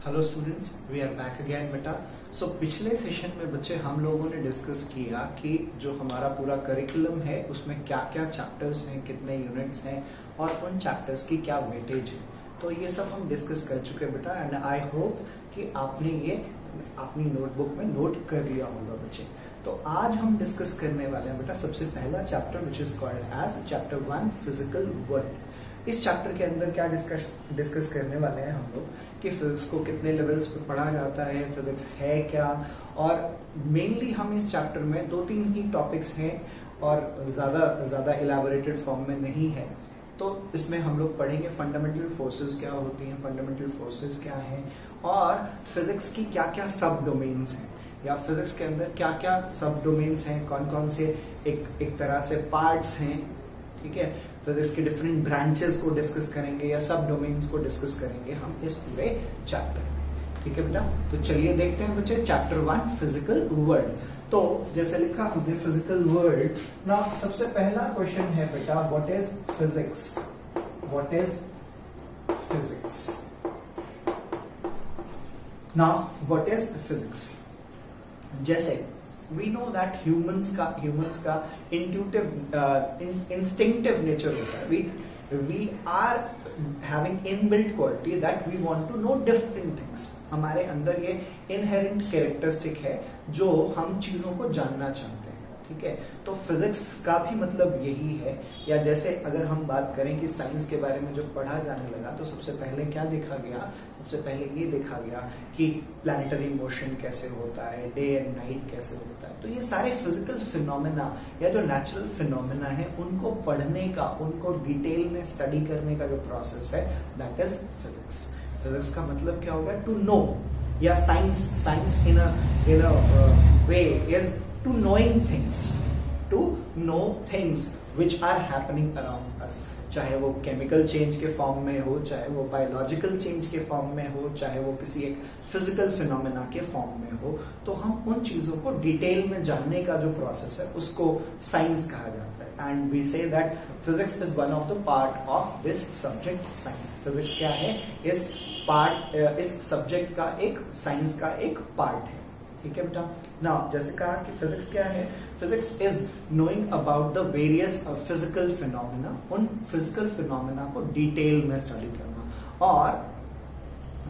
Hello students, we are back again बेटा। So पिछले session में बच्चे हम लोगों ने डिस्कस किया कि जो हमारा पूरा करिकुलम है उसमें क्या क्या चैप्टर्स हैं, कितने यूनिट्स हैं और उन चैप्टर्स की क्या वेटेज है। तो ये सब हम डिस्कस कर चुके बेटा एंड आई होप कि आपने ये अपनी नोटबुक में नोट कर लिया होगा बच्चे। तो आज हम डिस्कस करने वाले हैं बेटा सबसे पहला chapter which is called as chapter 1 physical world. इस चैप्टर के अंदर क्या डिस्कस करने वाले हैं हम लोग कि फिजिक्स को कितने लेवल्स पे पढ़ा जाता है, फिजिक्स है क्या, और मेनली हम इस चैप्टर में 2-3 ही टॉपिक्स हैं और ज़्यादा इलेबोरेटेड फॉर्म में नहीं है। तो इसमें हम लोग पढ़ेंगे फंडामेंटल फोर्सेस क्या होती हैं, फंडामेंटल फोर्सेस क्या हैं और फिजिक्स की क्या क्या सब डोमेन्स हैं या फिजिक्स के अंदर क्या क्या सब डोमेन्स हैं, कौन कौन से एक तरह से पार्ट्स हैं। ठीक है, फिजिक्स के डिफरेंट ब्रांचेस को डिस्कस करेंगे या सब डोमेन्स को डिस्कस करेंगे हम इस पूरे चैप्टर में। ठीक है बेटा, तो चलिए देखते हैं बच्चे चैप्टर 1 फिजिकल वर्ल्ड। तो जैसे लिखा हमने फिजिकल वर्ल्ड ना, सबसे पहला क्वेश्चन है बेटा what is physics. What is physics ना, व्हाट इज फिजिक्स। जैसे we know that humans का instinctive nature होता है। we are having inbuilt quality that we want to know different things। हमारे अंदर ये inherent characteristic है जो हम चीजों को जानना चाहते हैं। ठीक है, तो फिजिक्स का भी मतलब यही है। या जैसे अगर हम बात करें कि साइंस के बारे में जो पढ़ा जाने लगा तो सबसे पहले क्या देखा गया, सबसे पहले ये देखा गया कि प्लैनेटरी मोशन कैसे होता है, डे एंड नाइट कैसे होता है। तो ये सारे फिजिकल फिनोमेना या जो नेचुरल फिनोमेना है उनको पढ़ने का, उनको डिटेल में स्टडी करने का जो प्रोसेस है दैट इज फिजिक्स। फिजिक्स का मतलब क्या होगा, टू नो, या science in a way is to knowing things, to know things which are happening around us। चाहे वो केमिकल चेंज के फॉर्म में हो, चाहे वो बायोलॉजिकल चेंज के फॉर्म में हो, चाहे वो किसी एक फिजिकल फिनोमेना के फॉर्म में हो, तो हम उन चीजों को डिटेल में जानने का जो प्रोसेस है उसको साइंस कहा जाता है। And we say that physics is one of the part of this subject science. Physics क्या है, इस सब्जेक्ट का एक, साइंस का एक पार्ट है। ठीक है बेटा। नाउ जैसे कहा कि फिजिक्स क्या है, physics is knowing about the various physical phenomena, उन फिजिकल फिनोमेना को डिटेल में स्टडी करना। और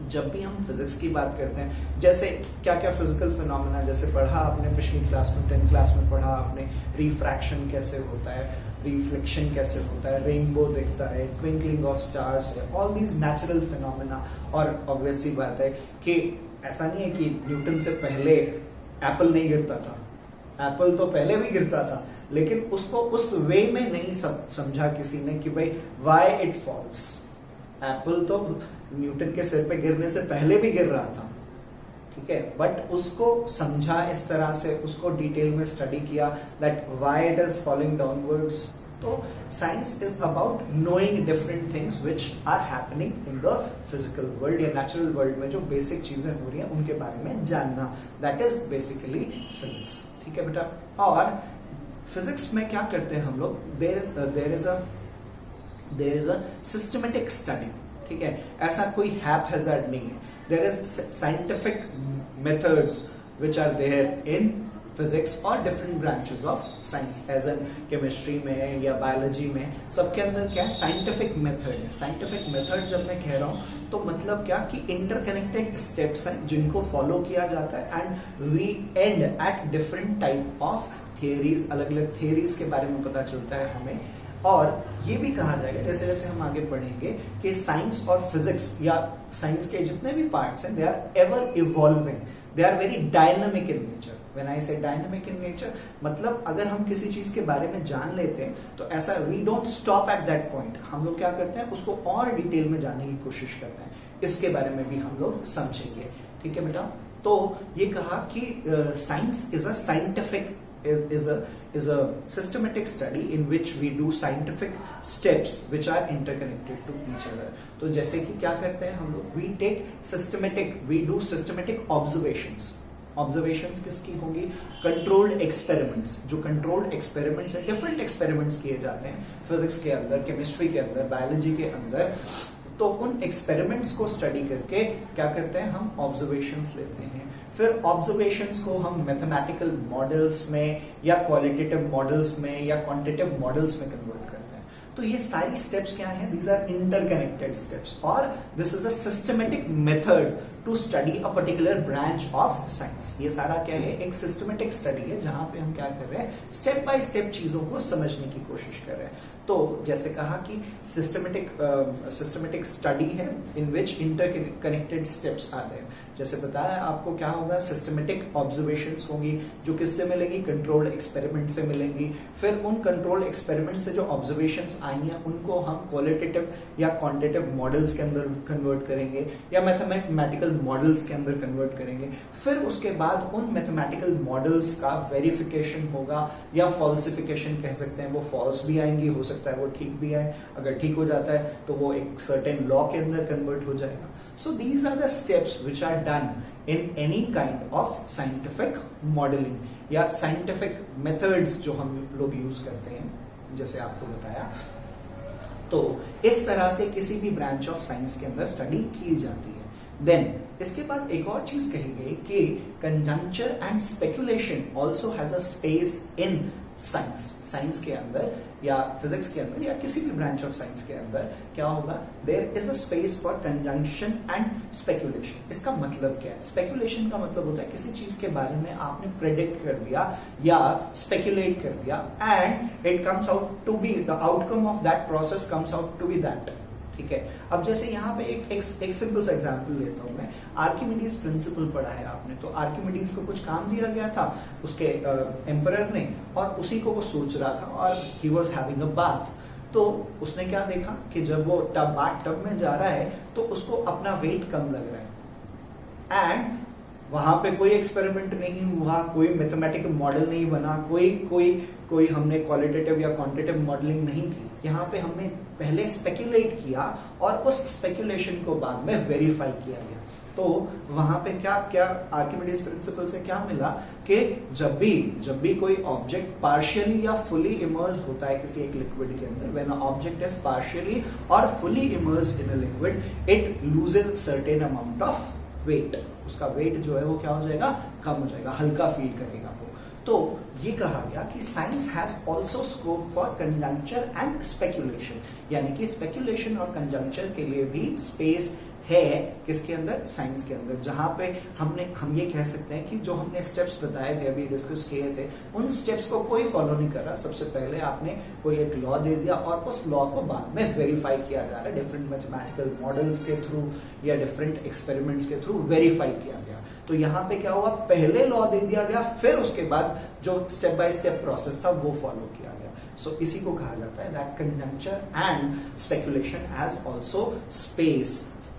जब भी हम फिजिक्स की बात करते हैं, जैसे क्या क्या फिजिकल फिनोमेना जैसे पढ़ा आपने पिछली क्लास में, 10th क्लास में पढ़ा आपने, रिफ्रैक्शन कैसे होता है, रिफ्लेक्शन कैसे होता है, रेनबो दिखता है, ट्विंकलिंग ऑफ स्टार्स है, ऑल दीज नेचुरल फिनोमेना। और ऑब्वियस सी बात है कि ऐसा नहीं है कि न्यूटन से पहले एप्पल नहीं गिरता था। एप्पल तो पहले भी गिरता था, लेकिन उसको उस वे में नहीं समझा किसी ने कि भाई व्हाई इट फॉल्स। एप्पल तो न्यूटन के सिर पे गिरने से पहले भी गिर रहा था। ठीक है, बट उसको समझा इस तरह से, उसको डिटेल में स्टडी किया that why it is falling downwards. तो science is about knowing different things which are happening in the physical world या नेचुरल वर्ल्ड में जो बेसिक चीजें हो रही हैं उनके बारे में जानना, दैट इज बेसिकली फिजिक्स। ठीक है बेटा। और फिजिक्स में क्या करते हैं हम लोग, there is a systematic study. ठीक है, ऐसा कोई हैपहैज़र्ड नहीं है। There is scientific methods which are there in physics और different branches of science, as in chemistry में या बायोलॉजी में, सबके अंदर क्या है, साइंटिफिक मेथड है। साइंटिफिक मेथड जब मैं कह रहा हूँ तो मतलब क्या कि इंटरकनेक्टेड स्टेप्स हैं जिनको फॉलो किया जाता है and we and at different type of theories, अलग अलग थियरीज के बारे में पता चलता है हमें। और ये भी कहा जाएगा जैसे जैसे हम आगे पढ़ेंगे कि साइंस और फिजिक्स या साइंस के जितने भी पार्ट्स हैं they are ever evolving, they are very dynamic in nature. When I say dynamic in nature, मतलब अगर हम किसी चीज के बारे में जान लेते हैं तो ऐसा we don't stop at that point। हम लोग क्या करते हैं, उसको और डिटेल में जानने की कोशिश करते हैं। इसके बारे में भी हम लोग समझेंगे। ठीक है बेटा। तो ये कहा कि science is a scientific is a systematic study in which we do scientific steps which are interconnected to each other। तो जैसे कि क्या करते हैं हम लोग, we do systematic observations। Observations किसकी होंगी, कंट्रोल्ड एक्सपेरिमेंट्स। जो कंट्रोल्ड एक्सपेरिमेंट्स है, डिफरेंट एक्सपेरिमेंट्स किए जाते हैं फिजिक्स के अंदर, केमिस्ट्री के अंदर, बायोलॉजी के अंदर, तो उन एक्सपेरिमेंट्स को स्टडी करके क्या करते हैं, हम ऑब्जर्वेशंस लेते हैं, फिर ऑब्जर्वेशंस को हम मैथमेटिकल मॉडल्स में या क्वालिटेटिव मॉडल्स में या क्वांटिटेटिव मॉडल्स में कन्वर्ट करते हैं। तो ये सारी स्टेप्स क्या हैं, दीज आर इंटरकनेक्टेड स्टेप्स और this is a systematic method to study a particular branch of science. ये सारा क्या है, एक सिस्टमेटिक स्टडी है जहां पे हम क्या कर रहे हैं, स्टेप बाय स्टेप चीजों को समझने की कोशिश कर रहे हैं। तो जैसे कहा कि सिस्टमेटिक स्टडी है इन विच इंटरकनेक्टेड स्टेप्स आते हैं। जैसे बताया आपको क्या होगा, सिस्टमेटिक ऑब्जर्वेशंस होंगी जो किससे मिलेंगी, कंट्रोल्ड एक्सपेरिमेंट से मिलेंगी। फिर उन कंट्रोल्ड एक्सपेरिमेंट से जो ऑब्जर्वेशंस आई हैं उनको हम क्वालिटेटिव या क्वांटिटेटिव मॉडल्स के अंदर कन्वर्ट करेंगे या मैथमेटिकल मॉडल्स के अंदर कन्वर्ट करेंगे। फिर उसके बाद उन मैथमेटिकल मॉडल्स का वेरिफिकेशन होगा या फॉल्सिफिकेशन कह सकते हैं, वो फॉल्स भी आएंगी, हो सकता है वो ठीक भी आए। अगर ठीक हो जाता है तो वो एक सर्टेन लॉ के अंदर कन्वर्ट हो जाएगा। So these are the steps which are done in any kind of scientific modeling या scientific methods जो हम लोग यूज करते हैं, जैसे आपको बताया। तो इस तरह से किसी भी ब्रांच ऑफ साइंस के अंदर स्टडी की जाती है। देन इसके बाद एक और चीज कही गई कि conjecture and speculation also has a space in science के अंदर या फिजिक्स के अंदर या किसी भी ब्रांच ऑफ साइंस के अंदर क्या होगा, there is a space for conjunction and speculation. इसका मतलब क्या है, स्पेकुलेशन का मतलब होता है किसी चीज के बारे में आपने प्रेडिक्ट कर दिया या स्पेकुलेट कर दिया and it comes out to be the outcome of that process comes out to be that. ठीक है, अब जैसे यहाँ पे एक सिंपल सा एग्जांपल लेता हूं मैं। आर्किमिडीज प्रिंसिपल पढ़ा है आपने, तो आर्किमिडीज को कुछ काम दिया गया था उसके एम्परर ने और उसी को वो सोच रहा था और he was having a bath. तो उसने क्या देखा कि जब वो टब में जा रहा है तो उसको अपना वेट कम लग रहा है एंड वहां पे कोई एक्सपेरिमेंट नहीं हुआ, कोई मैथमेटिकल मॉडल नहीं बना, कोई हमने क्वालिटेटिव या क्वांटिटेटिव मॉडलिंग नहीं की। यहाँ पे हमने पहले स्पेक्युलेट किया और उस स्पेक्युलेशन को बाद में वेरीफाई किया गया। तो वहां पे क्या आर्किमिडीज प्रिंसिपल से क्या मिला कि जब भी कोई ऑब्जेक्ट पार्शियली या फुली इमर्ज होता है किसी एक लिक्विड के अंदर, when a object is partially और fully immersed in a liquid, it loses certain amount of weight. उसका वेट जो है वो क्या हो जाएगा, कम हो जाएगा, हल्का फील करेगा वो। तो ये कहा गया कि science has also scope for conjecture and speculation, यानी कि स्पेकुलेशन और कंजंक्चर के लिए भी स्पेस है किसके अंदर, साइंस के अंदर, जहां पे हम ये कह सकते हैं कि जो हमने स्टेप्स बताए थे, अभी डिस्कस किए थे, उन स्टेप्स को कोई फॉलो नहीं कर रहा। सबसे पहले आपने कोई एक लॉ दे दिया और उस लॉ को बाद में वेरीफाई किया जा रहा है डिफरेंट मैथमेटिकल मॉडल्स के थ्रू या डिफरेंट एक्सपेरिमेंट्स के थ्रू वेरीफाई किया गया। तो यहाँ पे क्या हुआ, पहले लॉ दे दिया गया, फिर उसके बाद जो स्टेप बाय स्टेप प्रोसेस था वो फॉलो किया गया। सो इसी को कहा जाता है that conjecture and speculation has also space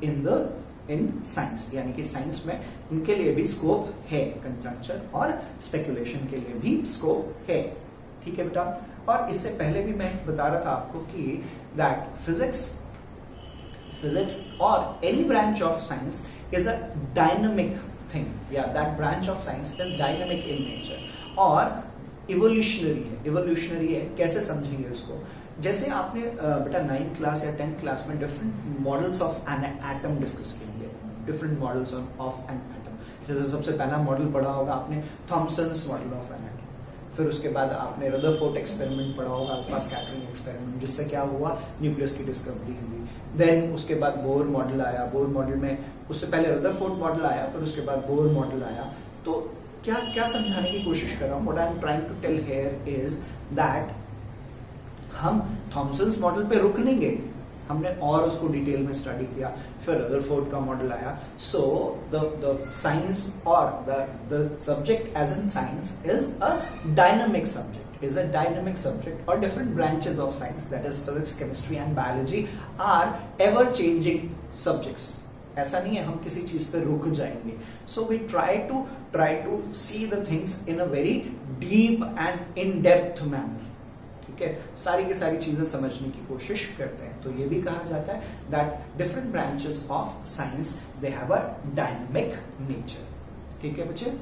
in science, यानी कि साइंस में उनके लिए भी स्कोप है, कंजंक्चर और स्पेकुलेशन के लिए भी स्कोप है। ठीक है बेटा। और इससे पहले भी मैं बता रहा था आपको कि दैट फिजिक्स और any branch of science is a dynamic thing, या that branch of science is dynamic in nature और इवोल्यूशनरी है। कैसे समझेंगे उसको, जैसे आपने बेटा 9th क्लास या 10th क्लास में different models of an atom discuss किए, different models of an atom. जैसे सबसे पहला मॉडल पढ़ा होगा आपने Thomson's model of an atom, फिर उसके बाद आपने रदरफोर्ड एक्सपेरिमेंट पढ़ा होगा, अल्फा स्कैटरिंग एक्सपेरिमेंट, जिससे क्या हुआ, न्यूक्लियस की डिस्कवरी हुई। देन उसके बाद बोर मॉडल आया, बोर मॉडल में उससे पहले रदरफोर्ड मॉडल आया, फिर उसके बाद बोर मॉडल आया। तो क्या समझाने की कोशिश कर रहा हूँ, what I am trying to tell here is that हम थॉमसन्स मॉडल पे रुक नहीं गए, हमने और उसको डिटेल में स्टडी किया, फिर रदरफोर्ड का मॉडल आया। सो द साइंस और the subject as in science is a dynamic subject, और different branches of science, that is physics, chemistry and biology, are ever changing subjects. ऐसा नहीं है हम किसी चीज पे रुक जाएंगे। So we try to see the things in a very deep and in-depth manner. ठीक है, सारी की सारी चीजें समझने की कोशिश करते हैं। तो ये भी कहा जाता है that different branches of science they have a dynamic nature. ठीक है बच्चे।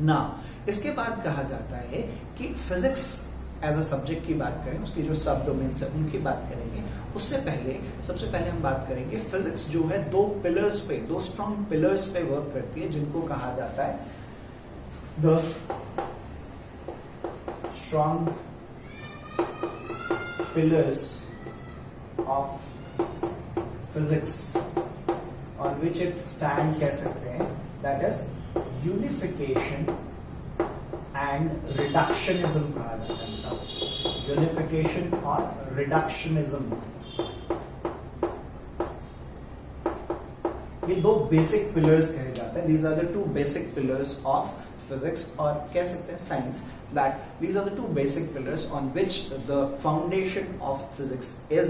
Now इसके बाद कहा जाता है कि फिजिक्स एज अ सब्जेक्ट की बात करें, उसकी जो सब डोमेन्स है उनकी बात करेंगे, उससे पहले सबसे पहले हम बात करेंगे फिजिक्स जो है दो पिलर्स पे, दो स्ट्रॉन्ग पिलर्स पे वर्क करती है जिनको कहा जाता है the strong pillars of physics on which it stand कह सकते हैं, that is unification and reductionism कहा जाता है, unification और reductionism, ये दो बेसिक पिलर्स कहे जाते हैं. These are the two basic pillars of physics और कह सकते हैं science, that these are the two basic pillars on which the foundation of physics is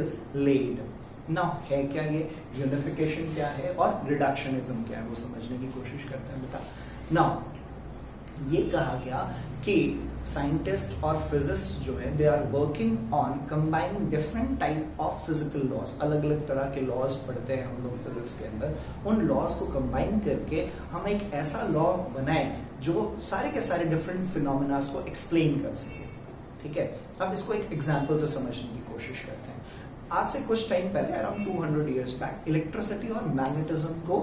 laid. ना है क्या ये, यूनिफिकेशन क्या है और रिडक्शनिज्म क्या है, वो समझने की कोशिश करते हैं बेटा. ना ये कहा गया कि साइंटिस्ट और फिजिसिस्ट जो है they are working on combining different type of physical laws. अलग अलग तरह के लॉज पढ़ते हैं हम लोग फिजिक्स के अंदर. उन लॉज को कंबाइन करके हम एक ऐसा लॉ बनाए जो सारे के सारे डिफरेंट फिनोमेनास को एक्सप्लेन कर सके. ठीक है, अब इसको एक एग्जाम्पल से समझने की कोशिश करते हैं. आज से कुछ टाइम पहले अराउंड 200 इयर्स बैक इलेक्ट्रिसिटी और मैग्नेटिज्म को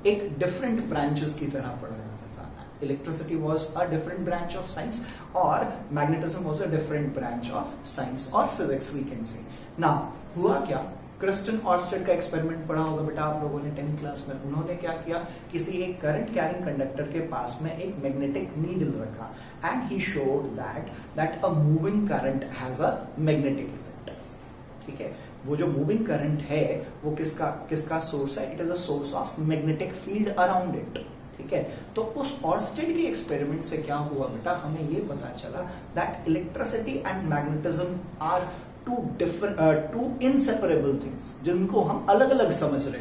एक डिफरेंट ब्रांचेस की तरह पढ़ा जाता था. Electricity was a different branch of science और magnetism was a different branch of science और physics we can say. Now हुआ क्या, क्रिस्टन ऑर्स्टेड का एक्सपेरिमेंट पढ़ा होगा बेटा आप लोगों ने 10th क्लास में. उन्होंने क्या किया, किसी एक करंट कैरिंग कंडक्टर के पास में एक मैग्नेटिक नीडल रखा and he showed that a moving current has a magnetic effect. ठीक है, वो जो मूविंग करंट है वो किसका सोर्स है, it is a source of magnetic field around it. ठीक है, तो उस ऑर्स्टेड के एक्सपेरिमेंट से क्या हुआ बेटा, हमें ये पता चला that electricity and magnetism are two inseparable things, जिनको हम अलग अलग समझ रहे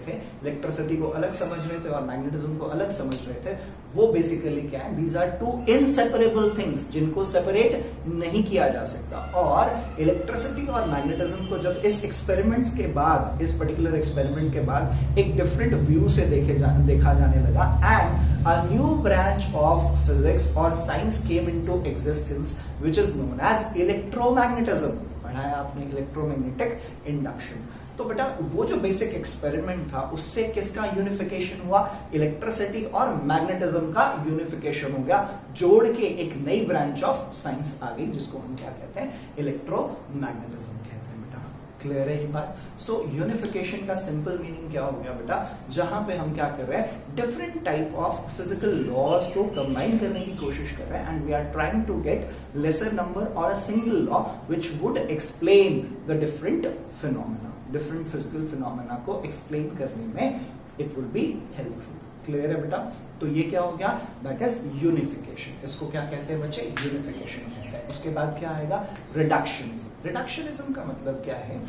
थे. इलेक्ट्रिसिटी को अलग समझ रहे थे और मैग्नेटिज्म को अलग समझ रहे थे. वो बेसिकली क्या है, these are two inseparable things जिनको सेपरेट नहीं किया जा सकता. और इलेक्ट्रिसिटी और मैग्नेटिज्म को जब इस एक्सपेरिमेंट्स के बाद, इस पर्टिकुलर एक्सपेरिमेंट के बाद एक डिफरेंट व्यू से देखा जाने लगा and a new branch of physics और science came into existence which is known as electromagnetism. पढ़ाया आपने इलेक्ट्रोमैग्नेटिक इंडक्शन. तो बेटा वो जो बेसिक एक्सपेरिमेंट था उससे किसका यूनिफिकेशन हुआ, इलेक्ट्रिसिटी और मैग्नेटिज्म का यूनिफिकेशन हो गया. जोड़ के एक नई ब्रांच ऑफ साइंस आ गई जिसको हम क्या कहते हैं, इलेक्ट्रोमैग्नेटिज्म कहते हैं. बेटा क्लियर है ये बात. सो यूनिफिकेशन का सिंपल मीनिंग क्या हो गया बेटा, जहां पे हम क्या कर रहे हैं, different type of physical laws को कंबाइन करने की कोशिश कर रहे हैं and we are trying to get lesser number और a single law which would explain the different phenomena. Different physical phenomena को एक्सप्लेन करने में it will be helpful. Clear है बेटा. तो ये क्या हो गया, दैट इज यूनिफिकेशन. इसको क्या कहते हैं बच्चे, यूनिफिकेशन कहते हैं. उसके बाद क्या आएगा, रिडक्शनिज्म. रिडक्शनिज्म का मतलब क्या है,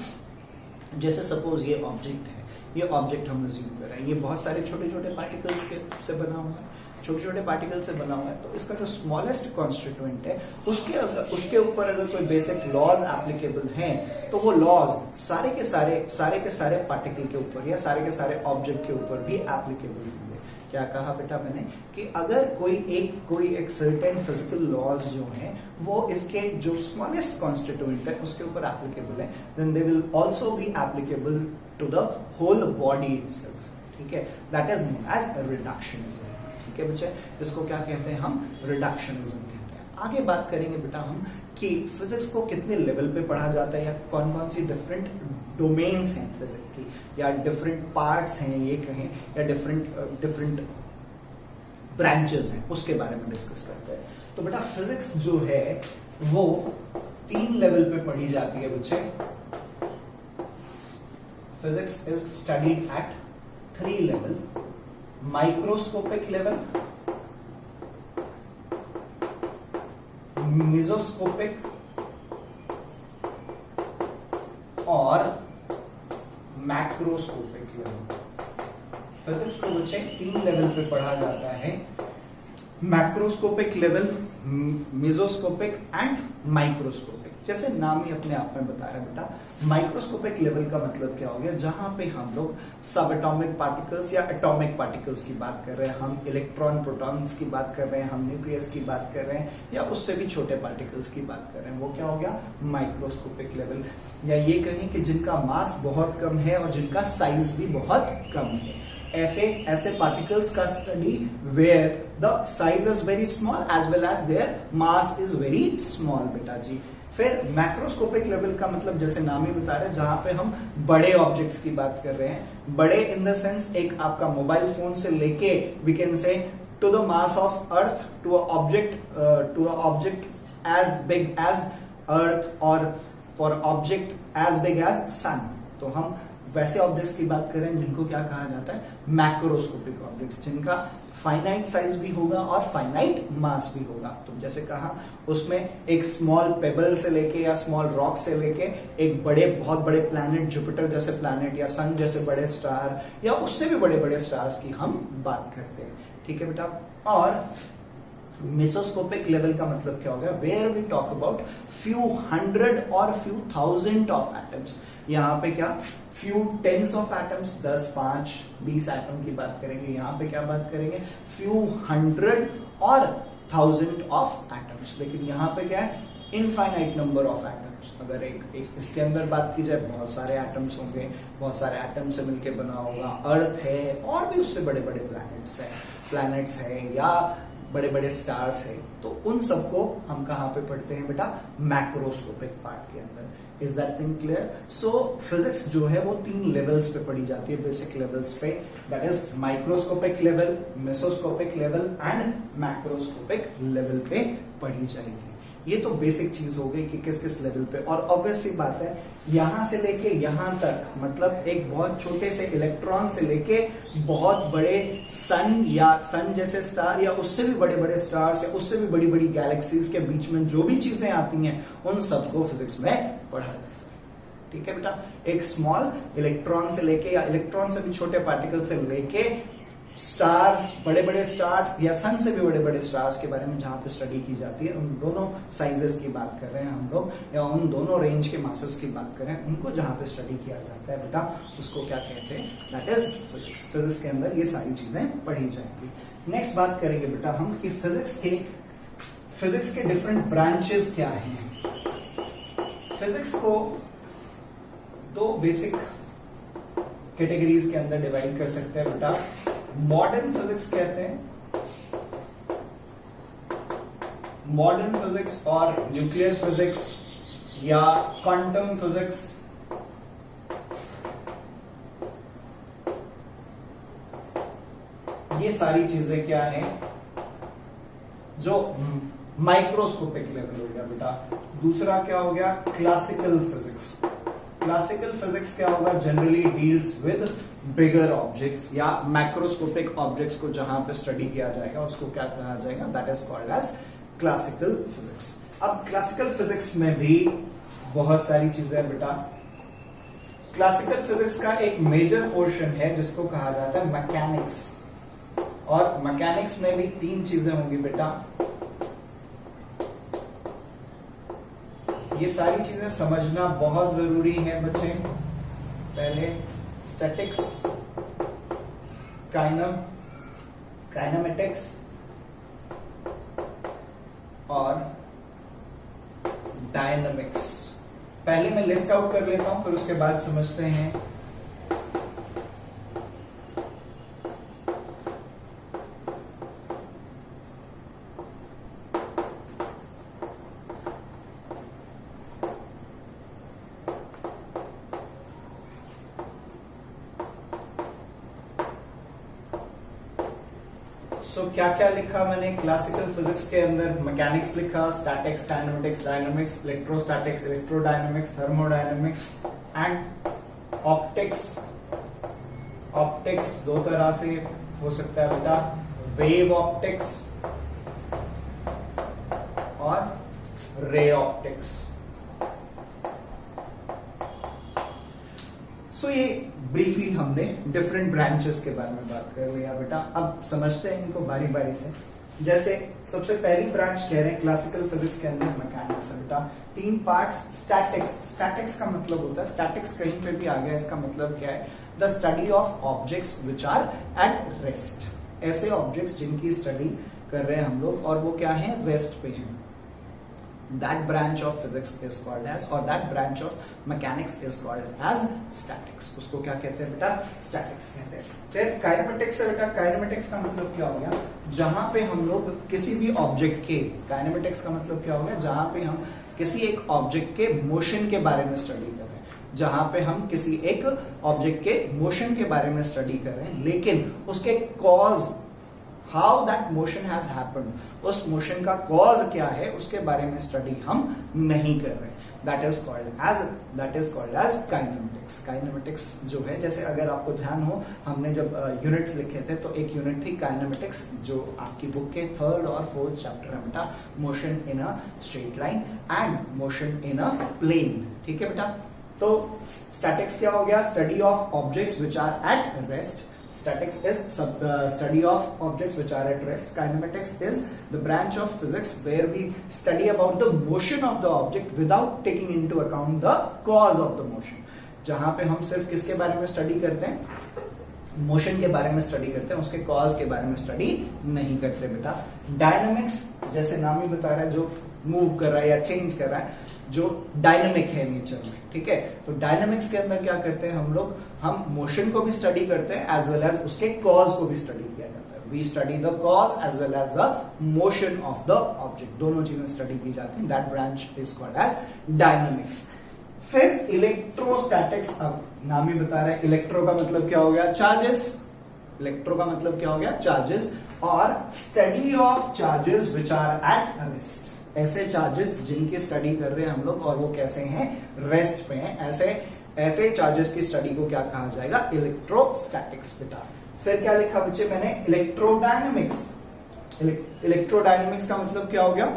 जैसे सपोज ये ऑब्जेक्ट है, ये ऑब्जेक्ट हम अज्यूम कर रहे हैं, ये बहुत सारे छोटे छोटे पार्टिकल्स से बना हुआ है, छोटे छोटे पार्टिकल से बना हुआ है. तो इसका जो स्मॉलेस्ट कॉन्स्टिट्यूएंट है उसके ऊपर अगर कोई बेसिक लॉज एप्लीकेबल हैं तो वो लॉज सारे के सारे पार्टिकल के ऊपर या सारे के सारे ऑब्जेक्ट के ऊपर भी एप्लीकेबल होंगे. क्या कहा बेटा मैंने कि अगर कोई एक सर्टेन फिजिकल लॉज जो हैं वो इसके जो स्मॉलेस्ट कॉन्स्टिट्यूएंट है उसके ऊपर एप्लीकेबल है, then they will also be applicable to the whole body itself. ठीक है, that is known as reductionism. ठीक है बच्चे, इसको क्या कहते हैं हम, रिडक्शनिज्म कहते हैं. आगे बात करेंगे बेटा हम कि फिजिक्स को कितने लेवल पे पढ़ा जाता है या कौन कौन सी डिफरेंट डोमेन्स हैं फिजिक्स की, या डिफरेंट पार्ट्स हैं ये कहें, या डिफरेंट ब्रांचेस हैं, उसके बारे में डिस्कस करते हैं. तो बेटा फिजिक्स जो है वो 3 लेवल पे पढ़ी जाती है बच्चे. Physics is studied at 3 level. Microscopic level, mesoscopic और मैक्रोस्कोपिक लेवल. फिजिक्स को बच्चे 3 लेवल पे पढ़ा जाता है, macroscopic level, mesoscopic and microscopic. जैसे नाम ही अपने आप में बता रहा है बेटा, माइक्रोस्कोपिक लेवल का मतलब क्या हो गया, जहां पे हम लोग सब एटॉमिक पार्टिकल्स या एटॉमिक पार्टिकल्स की बात कर रहे हैं, हम इलेक्ट्रॉन प्रोटॉन्स की बात कर रहे हैं, हम न्यूक्लियस की बात कर रहे हैं, या उससे भी छोटे पार्टिकल्स की बात कर रहे हैं, वो क्या हो गया माइक्रोस्कोपिक लेवल। या ये कहें कि जिनका मास बहुत कम है और जिनका साइज भी बहुत कम है, ऐसे पार्टिकल्स का study where the size is very small as well as their mass is very small बेटा जी। फिर मैक्रोस्कोपिक लेवल का मतलब जैसे नाम ही बता रहे हैं, जहां पे हम बड़े ऑब्जेक्ट्स की बात कर रहे हैं, बड़े इन द सेंस एक आपका मोबाइल फोन से लेके we can say to the mass of earth, to a object as big as earth, और for object as big as sun. तो हम वैसे ऑब्जेक्ट्स की बात करें जिनको क्या कहा जाता है, मैक्रोस्कोपिक ऑब्जेक्ट्स, जिनका फाइनाइट साइज भी होगा और फाइनाइट मास भी होगा। तो जैसे कहा उसमें एक स्मॉल पेबल से लेके या स्मॉल रॉक से लेके एक बहुत बड़े प्लैनेट, जुपिटर जैसे प्लैनेट या सन जैसे बड़े स्टार या उससे भी बड़े बड़े स्टार्स की हम बात करते हैं। ठीक है बेटा। और मेसोस्कोपिक लेवल का मतलब क्या हो गया, where we talk about few hundred और फ्यू थाउजेंड ऑफ एटम्स। यहाँ पे क्या few tens of atoms, 10, 5, 20 atom की बात करेंगे। यहाँ पे क्या बात करेंगे, फ्यू हंड्रेड और थाउजेंड ऑफ एटम्स। लेकिन यहाँ पे क्या है, इनफाइनाइट नंबर ऑफ एटम्स। अगर एक इसके अंदर बात की जाए, बहुत सारे एटम्स होंगे, बहुत सारे एटम से मिलके बना होगा अर्थ है, और भी उससे बड़े बड़े प्लैनेट्स है या बड़े बड़े स्टार्स है। तो उन सबको हम कहाँ पे पढ़ते हैं बेटा, मैक्रोस्कोपिक पार्ट के अंदर। Is that thing clear? So physics जो है वो 3 लेवल्स पे पढ़ी जाती है, बेसिक लेवल्स पे, that is microscopic level, mesoscopic level and macroscopic level पे पढ़ी जाएगी। ये तो बेसिक चीज हो गई कि किस किस लेवल पे। और ऑब्वियस सी बात है, यहां से लेके यहां तक, मतलब एक बहुत छोटे से इलेक्ट्रॉन से लेके बहुत बड़े सन या सन जैसे स्टार या उससे भी बड़े बड़े स्टार्स या उससे भी बड़ी बड़ी गैलेक्सीज के बीच में जो भी चीजें आती हैं, उन सबको फिजिक्स में पढ़ा जाता है। ठीक है बेटा। एक स्मॉल इलेक्ट्रॉन से लेके या इलेक्ट्रॉन से भी छोटे पार्टिकल से लेके स्टार्स, बड़े बड़े स्टार्स या सन से भी बड़े बड़े स्टार्स के बारे में जहां पे स्टडी की जाती है, उन दोनों साइजेस की बात कर रहे हैं हम लोग, या उन दोनों रेंज के मासेस की बात करें, उनको जहां पे स्टडी किया जाता है बेटा, उसको क्या कहते हैं, दैट इज फिजिक्स। फिजिक्स के अंदर ये सारी चीजें पढ़ी जाएंगी। नेक्स्ट बात करेंगे बेटा हम कि फिजिक्स के डिफरेंट ब्रांचेस क्या हैं। फिजिक्स को 2 बेसिक कैटेगरीज के अंदर डिवाइड कर सकते हैं बेटा। मॉडर्न फिजिक्स कहते हैं, मॉडर्न फिजिक्स, और न्यूक्लियर फिजिक्स या क्वांटम फिजिक्स। ये सारी चीजें क्या है, जो माइक्रोस्कोपिक लेवल हो गया बेटा। दूसरा क्या हो गया, क्लासिकल फिजिक्स। क्लासिकल फिजिक्स क्या होगा, generally deals with bigger objects या मैक्रोस्कोपिक ऑब्जेक्ट्स को जहां पे स्टडी किया जाएगा उसको क्या कहा जाएगा, that is called as classical physics. अब क्लासिकल फिजिक्स में भी बहुत सारी चीजें हैं बेटा। क्लासिकल फिजिक्स का एक मेजर पोर्शन है जिसको कहा जाता है मैकेनिक्स, और मैकेनिक्स में भी 3 चीजें होंगी बेटा। ये सारी चीजें समझना बहुत जरूरी है बच्चे। पहले स्टैटिक्स, काइनेमेटिक्स और डायनामिक्स। पहले मैं लिस्ट आउट कर लेता हूं, फिर उसके बाद समझते हैं। क्या क्या लिखा मैंने क्लासिकल फिजिक्स के अंदर, मैकेनिक्स लिखा, statics, kinematics, dynamics, electrostatics, electrodynamics, thermodynamics and optics. Optics 2 तरह से हो सकता है बेटा, वेव ऑप्टिक्स और रे ऑप्टिक्स। सो ये ब्रीफली हमने डिफरेंट ब्रांचेस के बारे में बात कर लिया बेटा। अब समझते हैं इनको बारी बारी से। जैसे सबसे पहली ब्रांच कह रहे हैं क्लासिकल फिजिक्स के अंदर मैकेनिक्स है बेटा, 3 पार्ट्स। स्टैटिक्स, स्टैटिक्स का मतलब होता है, स्टैटिक्स कहीं पे भी आ गया इसका मतलब क्या है, the study of objects which are at rest. ऐसे ऑब्जेक्ट्स जिनकी स्टडी कर रहे हैं हम लोग और वो क्या है, रेस्ट पे हैं। That branch of physics is called as, or that branch of mechanics is called as statics। उसको क्या कहते हैं बेटा, statics कहते हैं। फिर kinematics है बेटा, kinematics का मतलब क्या हो गया, जहां पे हम लोग किसी भी ऑब्जेक्ट के, kinematics का मतलब क्या हो गया, जहां पे हम किसी एक ऑब्जेक्ट के मोशन के बारे में स्टडी कर रहे हैं, जहां पे हम किसी एक ऑब्जेक्ट के मोशन के बारे में स्टडी कर रहे हैं, लेकिन उसके cause, how that motion has happened, उस मोशन का कॉज क्या है उसके बारे में स्टडी हम नहीं कर रहे, that is called as kinematics. Kinematics जो है, जैसे अगर आपको ध्यान हो, हमने जब यूनिट्स लिखे थे तो एक यूनिट थी काइनेमेटिक्स, जो आपकी बुक के 3rd और 4th चैप्टर है बेटा, motion in a straight line and motion in a plane. ठीक है बेटा, तो स्टैटिक्स क्या हो गया, study of objects which are at rest. Statics is study of objects which are at rest. Kinematics is the branch of physics where we study about the motion of the object without taking into account the cause of the motion. जहां पे हम सिर्फ किसके बारे में study करते हैं, motion के बारे में स्टडी करते हैं, उसके कॉज के बारे में स्टडी नहीं करते बेटा। डायनामिक्स, जैसे नाम ही बता रहा है, जो मूव कर रहा है या चेंज कर रहा है, जो डायनामिक है नेचर में। ठीक है, तो डायनामिक्स के अंदर क्या करते हैं हम लोग, हम मोशन को भी स्टडी करते हैं एज वेल एज उसके कॉज को भी स्टडी किया जाता है। We study the cause as well as the motion of the object, दोनों चीजें स्टडी की जाती हैं। That branch is called as dynamics. फिर इलेक्ट्रोस्टैटिक्स, अब नाम ही बता रहा है, इलेक्ट्रो का मतलब क्या हो गया, चार्जेस। इलेक्ट्रो का मतलब क्या हो गया, चार्जेस, और study of charges which are at rest. ऐसे चार्जेस जिनकी स्टडी कर रहे हैं हम लोग और वो कैसे हैं, रेस्ट पे हैं, ऐसे चार्जेस की स्टडी को क्या कहा जाएगा, इलेक्ट्रोस्टैटिक्स बेटा। फिर क्या लिखा बच्चे मैंने, इलेक्ट्रोडायनेमिक्स। इलेक्ट्रोडायनेमिक्स का मतलब क्या हो गया,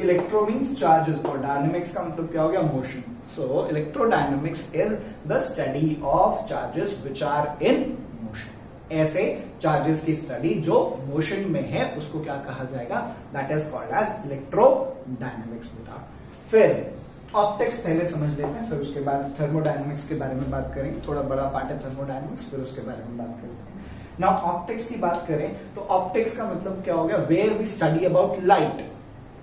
इलेक्ट्रो मींस चार्जेस और डायनेमिक्स का मतलब क्या हो गया, motion. So electrodynamics is the study of charges which are in motion. ऐसे चार्जेस की स्टडी जो मोशन में है उसको क्या कहा जाएगा, that is called as electrodynamics बेटा। फिर ऑप्टिक्स पहले समझ लेते हैं, फिर उसके बाद थर्मोडायनेमिक्स के बारे में बात करेंगे। थोड़ा बड़ा पार्ट है थर्मोडायनेमिक्स, फिर उसके बारे में बात करते हैं। नाउ ऑप्टिक्स की बात करें तो ऑप्टिक्स का मतलब क्या हो गया, where we study about light,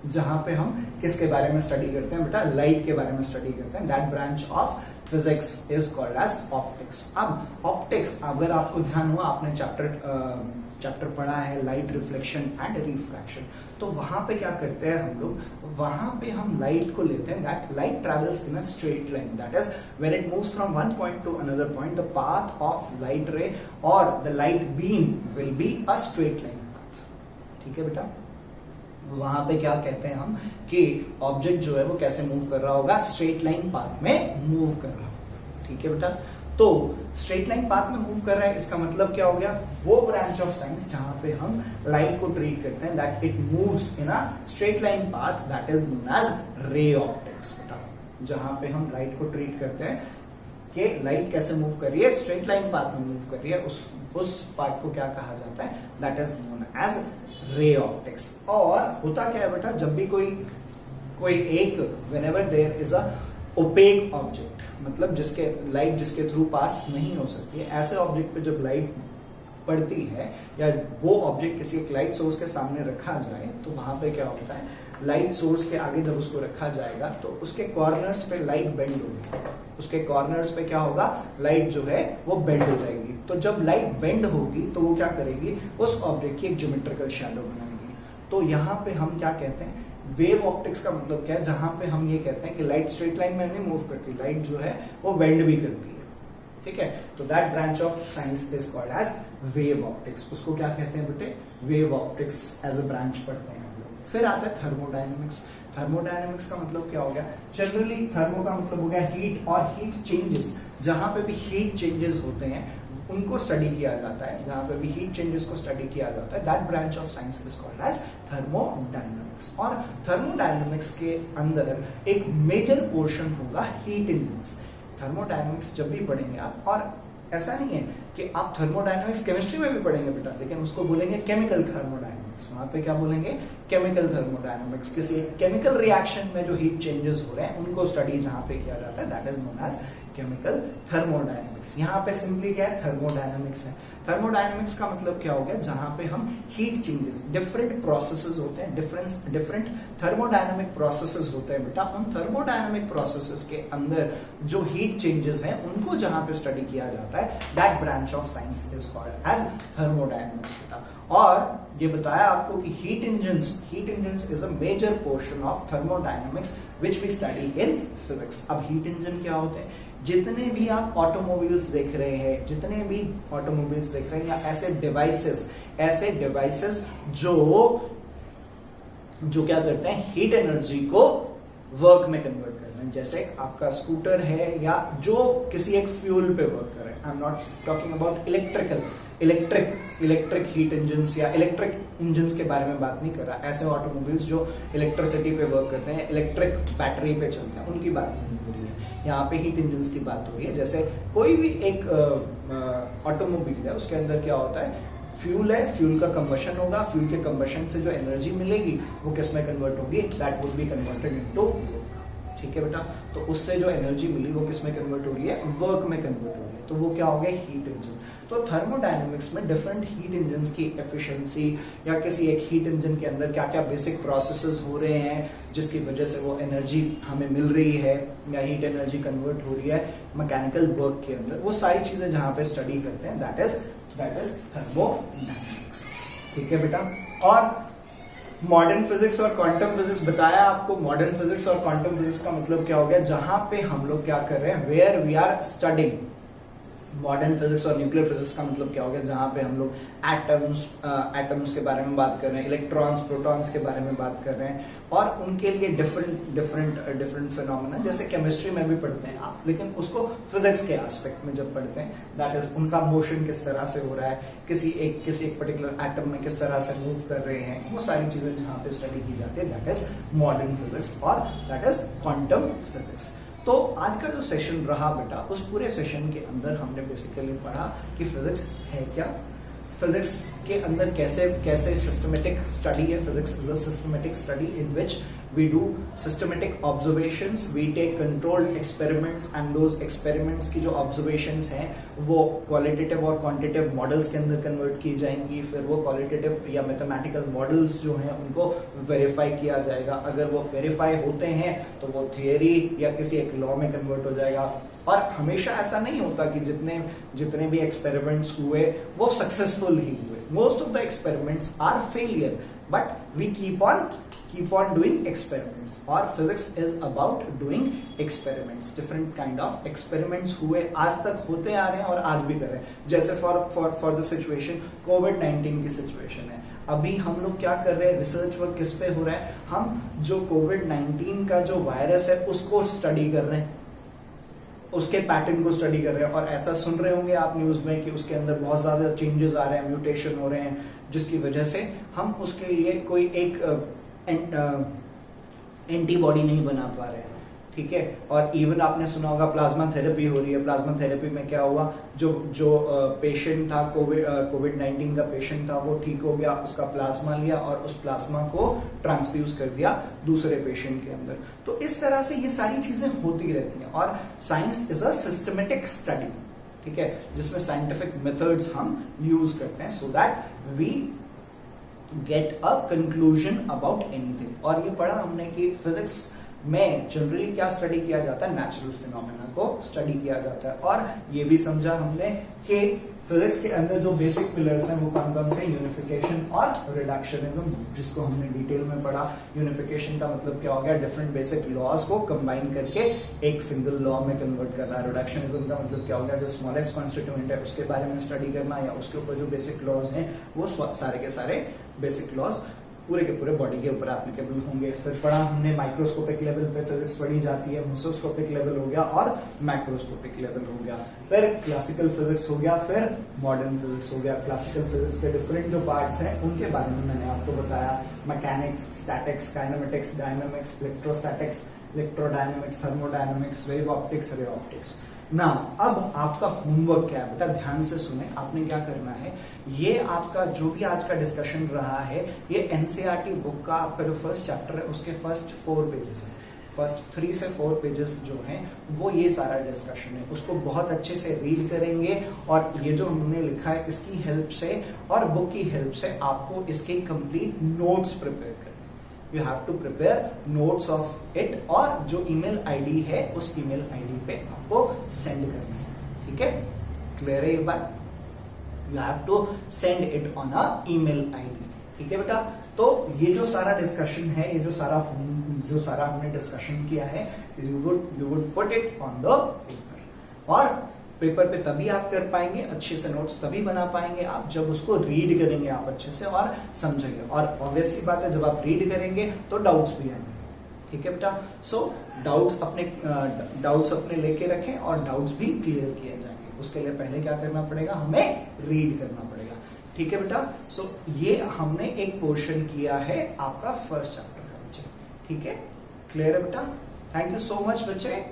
जहां पे हम किसके बारे में स्टडी करते हैं बेटा, लाइट के बारे में स्टडी करते हैं। That branch of physics is called as optics. अब ऑप्टिक्स, अगर आपको ध्यान हुआ, आपने चैप्टर पढ़ा है लाइट रिफ्लेक्शन एंड रिफ्रैक्शन, तो वहां पे क्या करते हैं हम लोग, वहां पे हम लाइट को लेते हैं, that light travels in a straight line, that is when it moves from one point to another point, the path of light ray और the light beam will be a straight line path. ठीक है बेटा, वहां पे क्या कहते हैं हम कि ऑब्जेक्ट जो है वो कैसे मूव कर रहा होगा, स्ट्रेट लाइन पाथ में मूव कर रहा होगा। ठीक है बेटा, तो स्ट्रेट लाइन पाथ में मूव कर रहा है, इसका मतलब क्या हो गया, वो ब्रांच ऑफ साइंस जहां पे हम लाइट को ट्रीट करते हैं, that it moves in a straight line path, that is known as ray optics बेटा। जहां पे हम लाइट को ट्रीट करते हैं कि लाइट कैसे मूव कर रही है, स्ट्रेट लाइन पाथ में मूव कर रही है, उस पार्ट को क्या कहा जाता है, that is known as ray optics. और होता क्या है बेटा, जब भी कोई एक, whenever there is a opaque object, मतलब लाइट जिसके थ्रू पास नहीं हो सकती है, ऐसे ऑब्जेक्ट पे जब लाइट पड़ती है या वो ऑब्जेक्ट किसी एक लाइट सोर्स के सामने रखा जाए, तो वहां पे क्या होता है, लाइट सोर्स के आगे जब उसको रखा जाएगा तो उसके कॉर्नर्स पे लाइट बेंड होगी, उसके कॉर्नर्स पे क्या होगा, लाइट जो है वो बेंड हो जाएगी। तो जब लाइट बेंड होगी तो वो क्या करेगी, उस ऑब्जेक्ट की एक ज्योमेट्रिकल शैडो बनाएगी। तो यहाँ पे हम क्या कहते हैं, वेव ऑप्टिक्स का मतलब क्या है, जहां पे हम ये कहते हैं कि लाइट स्ट्रेट लाइन में नहीं मूव करती, लाइट जो है वो बेंड भी करती है। ठीक है, तो that branch of science is called as wave optics. उसको क्या कहते हैं बेटे, wave optics as a branch पढ़ते हैं हम लोग। फिर आता है थर्मोडायनेमिक्स। थर्मोडायनेमिक्स का मतलब क्या हो गया, जनरली थर्मो का मतलब हो गया हीट और हीट चेंजेस, जहां पे भी हीट चेंजेस होते हैं उनको स्टडी किया जाता है, जहां पे भी हीट चेंजेस को स्टडी किया जाता है, that branch of science is called as thermodynamics. और थर्मोडायनेमिक्स के अंदर एक मेजर पोर्शन होगा हीट इंजन्स। थर्मोडायनेमिक्स जब भी पढ़ेंगे आप, और ऐसा नहीं है कि आप थर्मोडायनामिक्स केमिस्ट्री में भी पढ़ेंगे बेटा, लेकिन उसको बोलेंगे केमिकल थर्मोडायनामिक्स। वहां पे क्या बोलेंगे? Chemical thermodynamics. किसी केमिकल रिएक्शन में जो हीट चेंजेस हो रहे हैं उनको स्टडी जहां पे किया जाता है, that is known as chemical thermodynamics. यहाँ पे सिंपली क्या है? थर्मोडायनामिक्स है। थर्मोडायनामिक्स का मतलब क्या हो गया? जहां पे हम हीट चेंजेस, डिफरेंट प्रोसेसेस होते हैं, डिफरेंट थर्मोडायनामिक प्रोसेसेस होते हैं बेटा, उन थर्मोडायनामिक प्रोसेसेस के अंदर जो हीट चेंजेस हैं उनको जहां पे स्टडी किया जाता है, that branch of science is called as thermodynamics बेटा। और ये बताया आपको कि heat engines is a major portion of thermodynamics which we study in physics. अब हीट इंजन क्या होते हैं? जितने भी आप ऑटोमोबाइल्स देख रहे हैं, या ऐसे डिवाइसेस जो क्या करते हैं? हीट एनर्जी को वर्क में कन्वर्ट करते हैं। जैसे आपका स्कूटर है या जो किसी एक फ्यूल पे वर्क कर रहे हैं। I am not talking about electric heat engines या इलेक्ट्रिक इंजन्स के बारे में बात नहीं कर रहा। ऐसे ऑटोमोबाइल्स जो इलेक्ट्रिसिटी पे वर्क करते हैं, इलेक्ट्रिक बैटरी पे चलते हैं, उनकी बात नहीं हो रही है। यहाँ पे हीट इंजन्स की बात हो रही है। जैसे कोई भी एक ऑटोमोबाइल है, उसके अंदर क्या होता है? फ्यूल है, फ्यूल का कंबशन होगा, फ्यूल के कंबशन से जो एनर्जी मिलेगी वो किस में कन्वर्ट होगी? That would be converted into work. ठीक है बेटा, तो उससे जो एनर्जी मिली वो किस में कन्वर्ट हो रही है? वर्क में कन्वर्ट हो रही है, तो वो क्या हो गया? Heat engine. तो थर्मोडायनामिक्स में डिफरेंट हीट इंजन्स की एफिशिएंसी या किसी एक हीट इंजन के अंदर क्या क्या बेसिक प्रोसेसेस हो रहे हैं जिसकी वजह से वो एनर्जी हमें मिल रही है या हीट एनर्जी कन्वर्ट हो रही है मैकेनिकल वर्क के अंदर, वो सारी चीजें जहां पे स्टडी करते हैं, दैट इज थर्मोडायनामिक्स। ठीक है बेटा। और मॉडर्न फिजिक्स और क्वांटम फिजिक्स बताया आपको। मॉडर्न फिजिक्स और क्वांटम फिजिक्स का मतलब क्या हो गया? जहां पे हम लोग क्या कर रहे हैं? Where we are studying. Modern physics और न्यूक्लियर फिजिक्स का मतलब क्या हो गया? जहां पे हम लोग एटम्स के बारे में बात कर रहे हैं, इलेक्ट्रॉन्स, प्रोटॉन्स के बारे में बात कर रहे हैं, और उनके लिए डिफरेंट फिनोमेना, जैसे केमिस्ट्री में भी पढ़ते हैं आप, लेकिन उसको फिजिक्स के एस्पेक्ट में जब पढ़ते हैं, दैट इज उनका मोशन किस तरह से हो रहा है, किसी एक पर्टिकुलर एटम में किस तरह से मूव कर रहे हैं, वो सारी चीजें जहां पे स्टडी की जाती है, दैट इज मॉडर्न फिजिक्स और दैट इज क्वांटम फिजिक्स। तो आज का जो सेशन रहा बेटा, उस पूरे सेशन के अंदर हमने बेसिकली पढ़ा कि फिजिक्स है क्या, फिजिक्स के अंदर कैसे सिस्टमेटिक स्टडी है। Physics is a systematic study in which we do systematic observations, we take controlled experiments and those experiments की जो observations हैं वो qualitative और quantitative models के अंदर convert की जाएंगी, फिर वो qualitative या mathematical models जो हैं उनको verify किया जाएगा, अगर वो verify होते हैं तो वो theory या किसी एक law में convert हो जाएगा। और हमेशा ऐसा नहीं होता कि जितने भी experiments हुए वो successful ही हुए, most of the experiments are failure but we keep on doing experiments, और physics is about doing experiments, different kind of experiments हुए, आज तक होते आ रहे हैं और आज भी कर रहे हैं। जैसे for the situation COVID-19 की situation है, अभी हम लोग क्या कर रहे हैं? रिसर्च वर्क किस पे हो रहा है? हम जो COVID-19 का जो वायरस है उसको स्टडी कर रहे हैं, उसके पैटर्न को स्टडी कर रहे हैं, और ऐसा सुन रहे होंगे आप न्यूज में कि उसके अंदर बहुत ज्यादा चेंजेस आ रहे हैं, म्यूटेशन हो रहे हैं, जिसकी वजह से हम उसके लिए कोई एक एंटीबॉडी नहीं बना पा रहे हैं। ठीक है, और इवन आपने सुना होगा प्लाज्मा थेरेपी हो रही है। प्लाज्मा थेरेपी में क्या हुआ? जो पेशेंट था, कोविड-19 का पेशेंट था, वो ठीक हो गया, उसका प्लाज्मा लिया और उस प्लाज्मा को ट्रांसफ्यूज कर दिया दूसरे पेशेंट के अंदर। तो इस तरह से ये सारी चीजें होती रहती हैं, और science is a systematic study, ठीक है, जिसमें साइंटिफिक मेथड्स हम यूज करते हैं so that we get a conclusion about anything. और ये पढ़ा हमने कि फिजिक्स में जनरली क्या स्टडी किया जाता है? नेचुरल फिनोमेना को स्टडी किया जाता है। और ये भी समझा हमने कि फिजिक्स के अंदर जो बेसिक पिलर्स हैं वो कौन कौन से? यूनिफिकेशन और रिडक्शनिज्म, जिसको हमने डिटेल में पढ़ा। यूनिफिकेशन का मतलब क्या हो गया? डिफरेंट बेसिक लॉज को कंबाइन करके एक सिंगल लॉ में कन्वर्ट करना। रिडक्शनिज्म का मतलब क्या हो गया? जो स्मॉलेस्ट कॉन्स्टिट्यूएंट है उसके बारे में स्टडी करना, या उसके ऊपर जो बेसिक लॉज हैं वो सारे के सारे बेसिक लॉज पूरे के पूरे बॉडी के ऊपर एप्लीकेबल होंगे। फिर पढ़ा हमने माइक्रोस्कोपिक लेवल पे फिजिक्स पढ़ी जाती है, मेसोस्कोपिक लेवल हो गया और मैक्रोस्कोपिक लेवल हो गया। फिर क्लासिकल फिजिक्स हो गया, फिर मॉडर्न फिजिक्स हो गया। क्लासिकल फिजिक्स के डिफरेंट जो पार्ट्स हैं उनके बारे में मैंने आपको बताया, mechanics, statics, kinematics, dynamics, electrostatics, electrodynamics, thermodynamics, wave optics, ray optics. ना अब आपका होमवर्क क्या है बेटा, ध्यान से सुने। आपने क्या करना है, ये आपका जो भी आज का डिस्कशन रहा है, ये एनसीईआरटी बुक का आपका जो फर्स्ट चैप्टर है उसके फर्स्ट 4 पेजेस है, फर्स्ट 3 से 4 पेजेस जो हैं वो ये सारा डिस्कशन है। उसको बहुत अच्छे से रीड करेंगे और ये जो हमने लिखा है इसकी हेल्प से और बुक की हेल्प से आपको इसके कंप्लीट नोट्स प्रिपेयर करने। You have to prepare notes of it और जो ईमेल आईडी है उस ईमेल आईडी पे आपको सेंड करना है, ठीक है? क्लियर है ये बात? You have to send it on a email ID, ठीक है बेटा? तो ये जो सारा डिस्कशन है, ये जो सारा हमने डिस्कशन किया है, you would put it on the paper, और पेपर पे तभी आप कर पाएंगे, अच्छे से नोट्स तभी बना पाएंगे आप जब उसको रीड करेंगे आप अच्छे से और समझेंगे। और ऑब्वियस सी बात है, जब आप रीड करेंगे तो डाउट्स भी आएंगे, ठीक है बेटा? सो डाउट्स अपने लेके रखें और डाउट्स भी क्लियर किए जाएंगे। उसके लिए पहले क्या करना पड़ेगा, हमें रीड करना पड़ेगा, ठीक है बेटा? सो ये हमने एक पोर्शन किया है आपका फर्स्ट चैप्टर का बच्चे, ठीक है? क्लियर है बेटा? थैंक यू सो मच बच्चे।